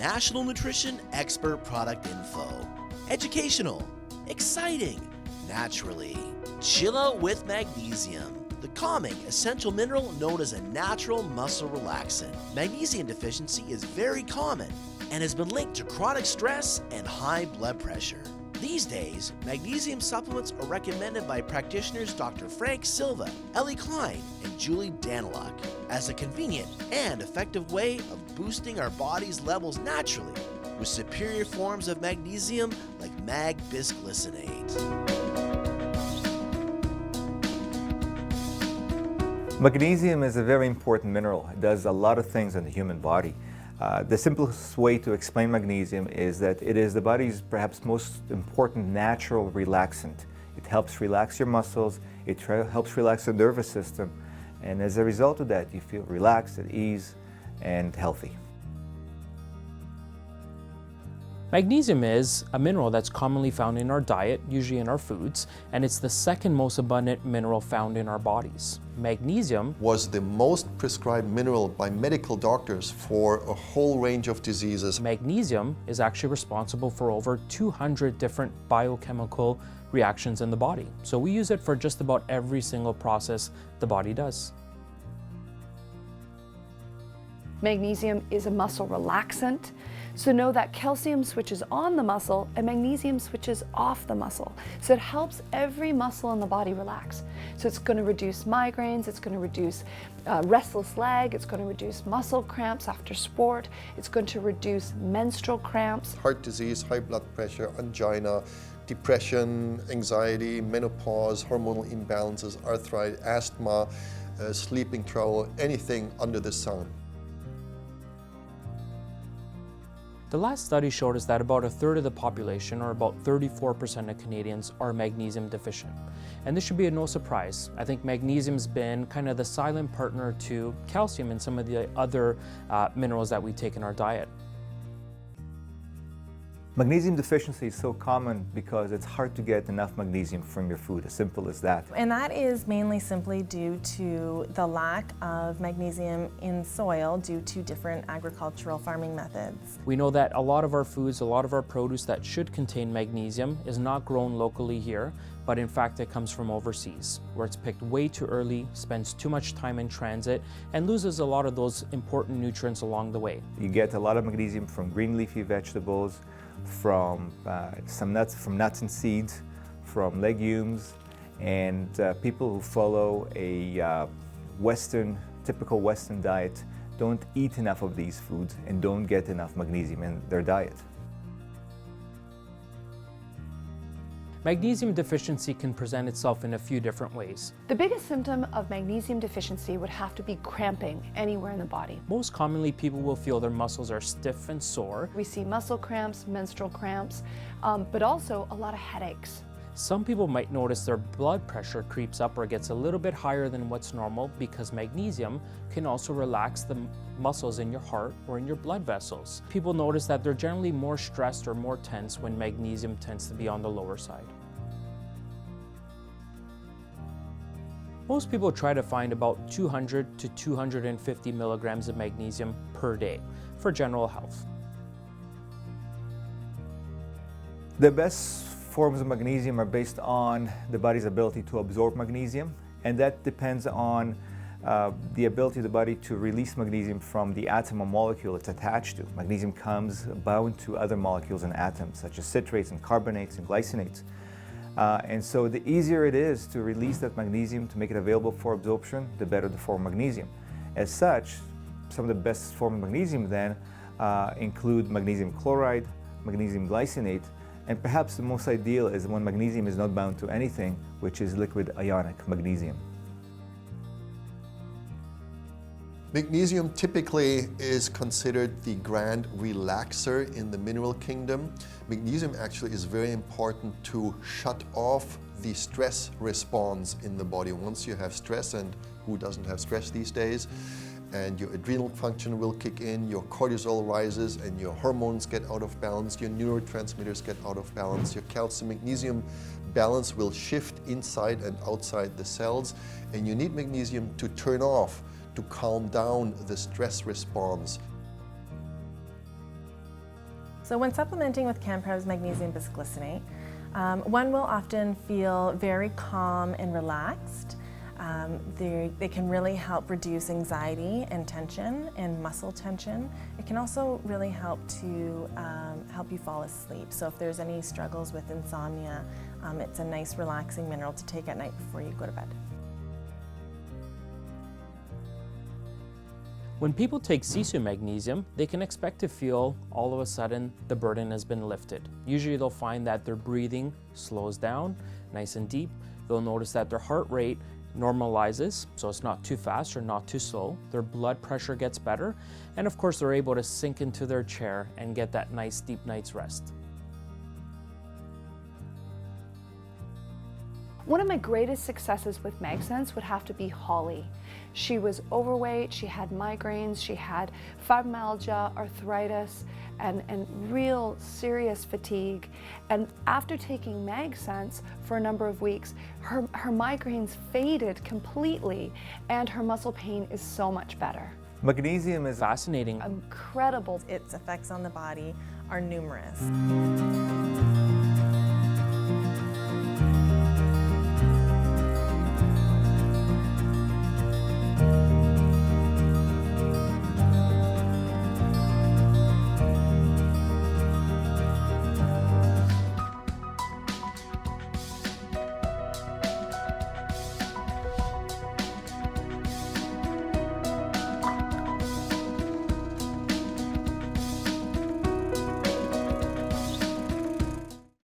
National Nutrition Expert Product Info. Educational, exciting, naturally. Chill out with magnesium, the calming essential mineral known as a natural muscle relaxant. Magnesium deficiency is very common and has been linked to chronic stress and high blood pressure. These days, magnesium supplements are recommended by practitioners Dr. Frank Silva, Ellie Klein, and Julie Daniluk as a convenient and effective way of boosting our body's levels naturally with superior forms of magnesium like BISGLYCINATE. Magnesium is a very important mineral. It does a lot of things in the human body. The simplest way to explain magnesium is that it is the body's perhaps most important natural relaxant. It helps relax your muscles, it helps relax the nervous system, and as a result of that, you feel relaxed, at ease, and healthy. Magnesium is a mineral that's commonly found in our diet, usually in our foods, and it's the second most abundant mineral found in our bodies. Magnesium was the most prescribed mineral by medical doctors for a whole range of diseases. Magnesium is actually responsible for over 200 different biochemical reactions in the body. So we use it for just about every single process the body does. Magnesium is a muscle relaxant, so know that calcium switches on the muscle and magnesium switches off the muscle. So it helps every muscle in the body relax. So it's going to reduce migraines, it's going to reduce restless leg, it's going to reduce muscle cramps after sport, it's going to reduce menstrual cramps. Heart disease, high blood pressure, angina, depression, anxiety, menopause, hormonal imbalances, arthritis, asthma, sleeping trouble, anything under the sun. The last study showed us that about a third of the population, or about 34% of Canadians, are magnesium deficient. And this should be no surprise. I think magnesium's been kind of the silent partner to calcium and some of the other minerals that we take in our diet. Magnesium deficiency is so common because it's hard to get enough magnesium from your food, as simple as that. And that is mainly simply due to the lack of magnesium in soil due to different agricultural farming methods. We know that a lot of our foods, a lot of our produce that should contain magnesium is not grown locally here, but in fact it comes from overseas, where it's picked way too early, spends too much time in transit, and loses a lot of those important nutrients along the way. You get a lot of magnesium from green leafy vegetables, from some nuts, from nuts and seeds, from legumes, and people who follow a typical Western diet don't eat enough of these foods and don't get enough magnesium in their diet. Magnesium deficiency can present itself in a few different ways. The biggest symptom of magnesium deficiency would have to be cramping anywhere in the body. Most commonly, people will feel their muscles are stiff and sore. We see muscle cramps, menstrual cramps, but also a lot of headaches. Some people might notice their blood pressure creeps up or gets a little bit higher than what's normal because magnesium can also relax the muscles in your heart or in your blood vessels. People notice that they're generally more stressed or more tense when magnesium tends to be on the lower side. Most people try to find about 200 to 250 milligrams of magnesium per day for general health. The best forms of magnesium are based on the body's ability to absorb magnesium, and that depends on the ability of the body to release magnesium from the atom or molecule it's attached to. Magnesium comes bound to other molecules and atoms, such as citrates and carbonates and glycinates. And so the easier it is to release that magnesium, to make it available for absorption, the better the form of magnesium. As such, some of the best forms of magnesium then include magnesium chloride, magnesium glycinate, and perhaps the most ideal is when magnesium is not bound to anything, which is liquid ionic magnesium. Magnesium typically is considered the grand relaxer in the mineral kingdom. Magnesium actually is very important to shut off the stress response in the body. Once you have stress, and who doesn't have stress these days, and your adrenal function will kick in, your cortisol rises, and your hormones get out of balance, your neurotransmitters get out of balance, your calcium-magnesium balance will shift inside and outside the cells, and you need magnesium to turn off, to calm down the stress response. So when supplementing with CanPrev's magnesium bisglycinate, one will often feel very calm and relaxed. They can really help reduce anxiety and tension and muscle tension. It can also really help to help you fall asleep. So if there's any struggles with insomnia, it's a nice relaxing mineral to take at night before you go to bed. When people take Sisu magnesium, they can expect to feel all of a sudden the burden has been lifted. Usually they'll find that their breathing slows down nice and deep. They'll notice that their heart rate normalizes, so it's not too fast or not too slow. Their blood pressure gets better, and of course they're able to sink into their chair and get that nice deep night's rest. One of my greatest successes with MAGSENSE would have to be Holly. She was overweight, she had migraines, she had fibromyalgia, arthritis, and real serious fatigue. And after taking MAGSENSE for a number of weeks, her migraines faded completely and her muscle pain is so much better. Magnesium is Fascinating. Incredible. Its effects on the body are numerous.